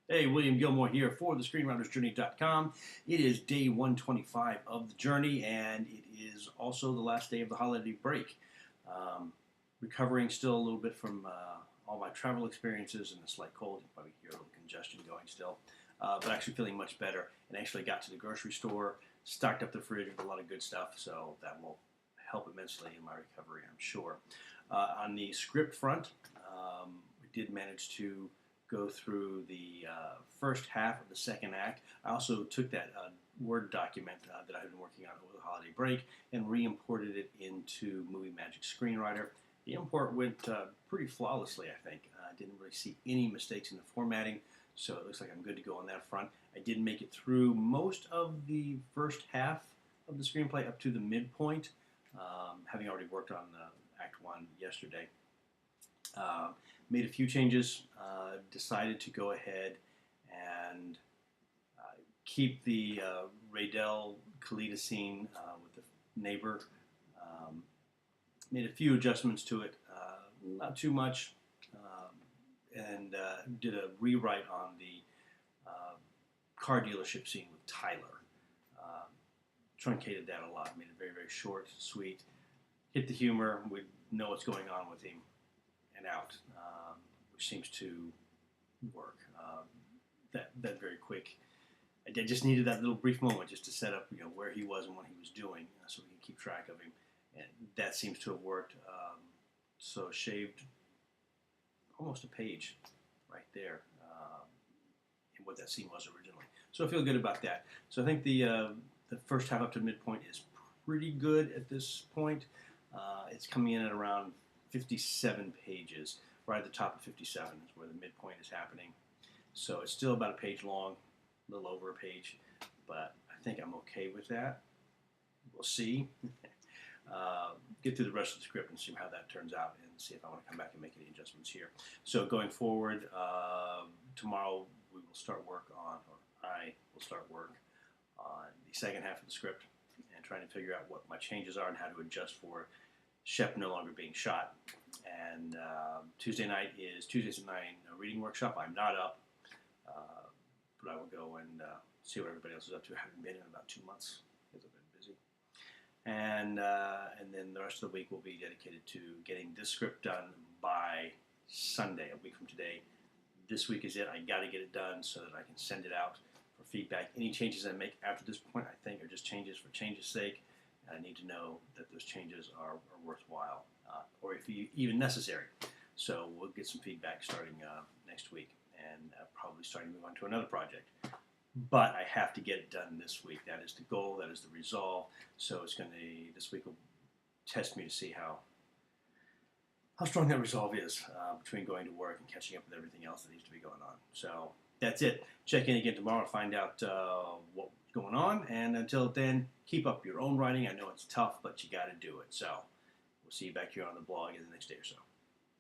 Hey, William Gilmore here for the ScreenwritersJourney.com. It is day 125 of the journey, and it is also the last day of the holiday break. Recovering still a little bit from all my travel experiences and a slight cold. You probably hear a little congestion going still, but actually feeling much better. And actually got to the grocery store, stocked up the fridge with a lot of good stuff, so that will help immensely in my recovery, I'm sure. On the script front, we did manage to go through the first half of the second act. I also took that Word document that I had been working on over the holiday break and re-imported it into Movie Magic Screenwriter. The import went pretty flawlessly, I think. I didn't really see any mistakes in the formatting, so it looks like I'm good to go on that front. I did make it through most of the first half of the screenplay up to the midpoint, having already worked on Act 1 yesterday. Made a few changes, decided to go ahead and keep the Raydell Kalita scene with the neighbor. Made a few adjustments to it, not too much, and did a rewrite on the car dealership scene with Tyler. Truncated that a lot, made it very, very short, sweet, hit the humor, we know what's going on with him, and out, which seems to work. That very quick. I just needed that little brief moment just to set up, where he was and what he was doing, so we can keep track of him, and that seems to have worked. So shaved almost a page right there in what that scene was originally. So I feel good about that. So I think the first half up to midpoint is pretty good at this point. It's coming in at around 57 pages. Right at the top of 57 is where the midpoint is happening. So it's still about a page long, a little over a page, but I think I'm okay with that. We'll see. Get through the rest of the script and see how that turns out and see if I want to come back and make any adjustments here. So going forward, tomorrow we will start work on, or I will start work on the second half of the script and trying to figure out what my changes are and how to adjust for Shep no longer being shot. And Tuesdays at 9 a reading workshop. I'm not up, but I will go and see what everybody else is up to. I haven't been in about 2 months because I've been busy. And then the rest of the week will be dedicated to getting this script done by Sunday, a week from today. This week is it. I got to get it done so that I can send it out for feedback. Any changes I make after this point, I think, are just changes for change's sake. I need to know that those changes are worthwhile, or if even necessary. So we'll get some feedback starting next week, and probably starting to move on to another project. But I have to get it done this week. That is the goal. That is the resolve. So this week will test me to see how strong that resolve is between going to work and catching up with everything else that needs to be going on. So that's it. Check in again tomorrow to find out what's going on. And until then, keep up your own writing. I know it's tough, but you got to do it. So we'll see you back here on the blog in the next day or so.